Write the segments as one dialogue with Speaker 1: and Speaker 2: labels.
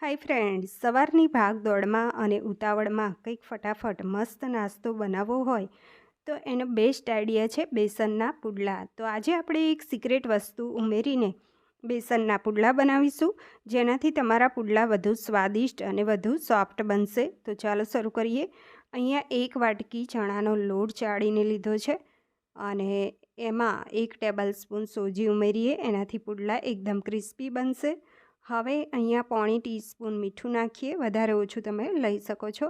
Speaker 1: Hi friends, સવારની ભાગદોડમાં અને ઉતાવળમાં કંઈક ફટાફટ મસ્ત નાસ્તો બનાવવો હોય તો એનો બેસ્ટ આઈડિયા છે બેસનના પુડલા. તો આજે આપણે એક સિક્રેટ વસ્તુ ઉમેરીને બેસનના પુડલા બનાવીશું, જેનાથી તમારા પુડલા વધુ સ્વાદિષ્ટ અને વધુ સોફ્ટ બનશે. તો ચાલો શરૂ કરીએ. અહીંયા 1 વાટકી ચણાનો લોટ ચાળીને લીધો છે અને એમાં 1 ટેબલસ્પૂન સોજી ઉમેરીએ. એનાથી પુડલા એકદમ ક્રિસ્પી બનશે. હવે અહીંયા 1/4 ટીસ્પૂન મીઠું નાખીએ, વધારે ઓછું તમે લઈ શકો છો.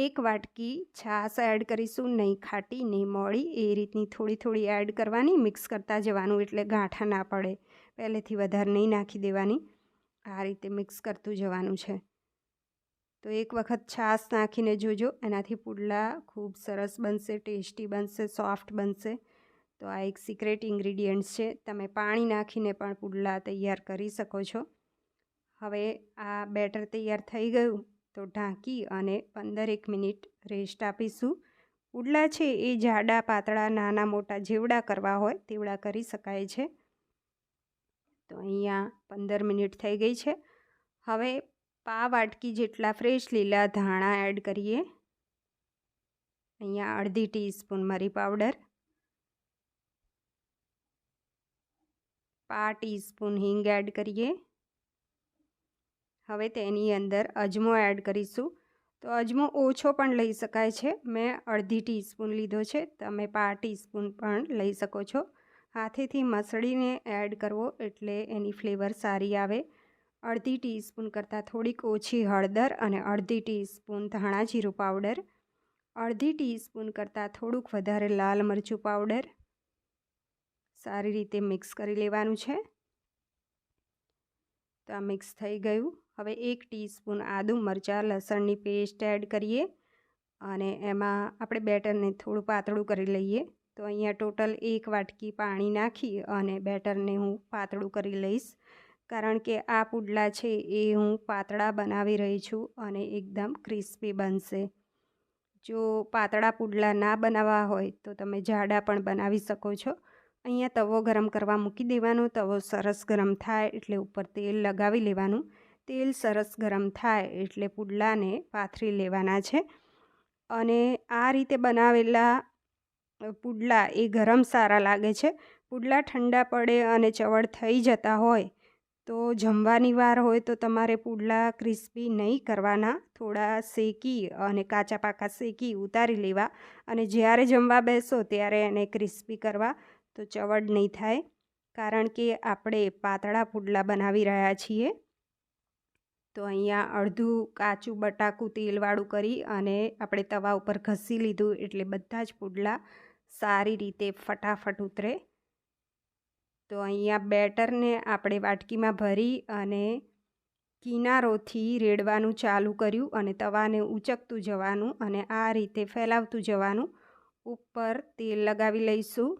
Speaker 1: 1 વાટકી છાશ એડ કરીશું, નહીં ખાટી નહીં મોળી, એ રીતની થોડી થોડી એડ કરવાની, મિક્સ કરતા જવાનું એટલે ગાંઠા ના પડે. પહેલેથી વધારે નહીં નાખી દેવાની, આ રીતે મિક્સ કરતું જવાનું છે. તો એક વખત છાશ નાખીને જોજો, એનાથી પુડલા ખૂબ સરસ બનશે, ટેસ્ટી બનશે, સોફ્ટ બનશે. તો આ એક સિક્રેટ ઇન્ગ્રીડિયન્ટ્સ છે. તમે પાણી નાખીને પણ પુડલા તૈયાર કરી શકો છો. હવે આ બેટર તૈયાર થઈ ગયું તો ઢાંકી અને 15-1 મિનિટ રેસ્ટ આપીશું. પુડલા છે એ જાડા પાતળા નાના મોટા જેવડા કરવા હોય તેવડા કરી શકાય છે. તો અહીંયા 15 મિનિટ થઈ ગઈ છે. હવે પા વાટકી જેટલા ફ્રેશ લીલા ધાણા એડ કરીએ. અહીંયા 1/2 ટીસ્પૂન મરી પાવડર, પા ટીસ્પૂન હિંગ એડ કરીએ. હવે તેની અંદર અજમો એડ કરીશું. તો અજમો ઓછો પણ લઈ શકાય છે, મેં 1/2 ટીસ્પૂન લીધો છે, તમે પા ટીસ્પૂન પણ લઈ શકો છો. હાથેથી મસળીને એડ કરવો એટલે એની ફ્લેવર સારી આવે. 1/2 ટીસ્પૂન કરતાં થોડીક ઓછી હળદર અને 1/2 ટીસ્પૂન ધાણા જીરું પાવડર, 1/2 ટીસ્પૂન કરતાં થોડુંક વધારે લાલ મરચું પાવડર. સારી રીતે મિક્સ કરી લેવાનું છે. તો આ મિક્સ થઈ ગયું. હવે 1 ટીસ્પૂન આદું મરચાં લસણની પેસ્ટ એડ કરીએ અને એમાં આપણે બેટરને થોડું પાતળું કરી લઈએ. તો અહીંયા ટોટલ 1 વાટકી પાણી નાખી અને બેટરને હું પાતળું કરી લઈશ, કારણ કે આ પુડલા છે એ હું પાતળા બનાવી રહી છું અને એકદમ ક્રિસ્પી બનશે. જો પાતળા પુડલા ના બનાવવા હોય તો તમે જાડા પણ બનાવી શકો છો. અહીંયા તવો ગરમ કરવા મૂકી દેવાનો. તવો સરસ ગરમ થાય એટલે ઉપર તેલ લગાવી લેવાનું. તેલ સરસ ગરમ થાય એટલે પુડલાને પાથરી લેવાના છે. અને આ રીતે બનાવેલા પુડલા એ ગરમ સારા લાગે છે. પુડલા ઠંડા પડે અને ચવડ થઈ જતા હોય તો જમવાની વાર હોય તો તમારે પુડલા ક્રિસ્પી નહીં કરવાના, થોડા શેકી અને કાચા પાકા શેકી ઉતારી લેવા અને જ્યારે જમવા બેસો ત્યારે એને ક્રિસ્પી કરવા, તો ચવડ નહીં થાય, કારણ કે આપણે પાતળા પુડલા બનાવી રહ્યા છીએ. તો અહીંયા અડધું કાચું બટાકું તેલવાળું કરી અને આપણે તવા ઉપર ઘસી લીધું એટલે બધા જ પુડલા સારી રીતે ફટાફટ ઉતરે. તો અહીંયા બેટરને આપણે વાટકીમાં ભરી અને કિનારોથી રેડવાનું ચાલુ કર્યું અને તવાને ઉચકતું જવાનું અને આ રીતે ફેલાવતું જવાનું. ઉપર તેલ લગાવી લઈશું.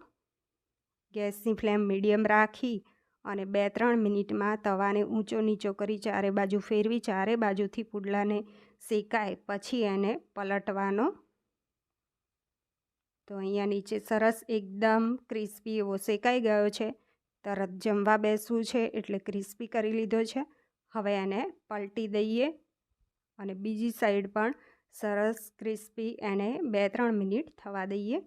Speaker 1: ગેસની ફ્લેમ મીડિયમ રાખી અને 2-3 મિનિટમાં તવાને ઊંચો નીચો કરી ચારે બાજુ ફેરવી, ચારે બાજુથી પુડલાને શેકાય પછી એને પલટવાનો. તો અહીંયા નીચે સરસ એકદમ ક્રિસ્પી એવો શેકાઈ ગયો છે. તરત જમવા બેસવું છે એટલે ક્રિસ્પી કરી લીધો છે. હવે એને પલટી દઈએ અને બીજી સાઈડ પણ સરસ ક્રિસ્પી એને 2-3 મિનિટ થવા દઈએ.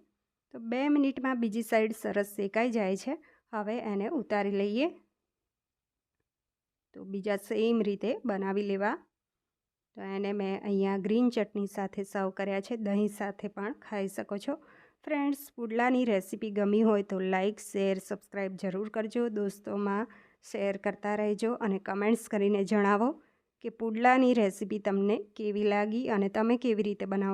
Speaker 1: તો 2 મિનિટમાં બીજી સાઈડ સરસ શેકાઈ જાય છે. હવે એને ઉતારી લઈએ. તો બીજા સેમ રીતે બનાવી લેવા. તો એને મેં અહીંયા ગ્રીન ચટણી સાથે સર્વ કર્યા છે, દહીં સાથે પણ ખાઈ શકો છો. ફ્રેન્ડ્સ, પુડલાની રેસીપી ગમી હોય તો લાઇક, શેર, સબસ્ક્રાઈબ જરૂર કરજો. દોસ્તોમાં શેર કરતા રહેજો અને કમેન્ટ્સ કરીને જણાવો કે પુડલાની રેસીપી તમને કેવી લાગી અને તમે કેવી રીતે બનાવો.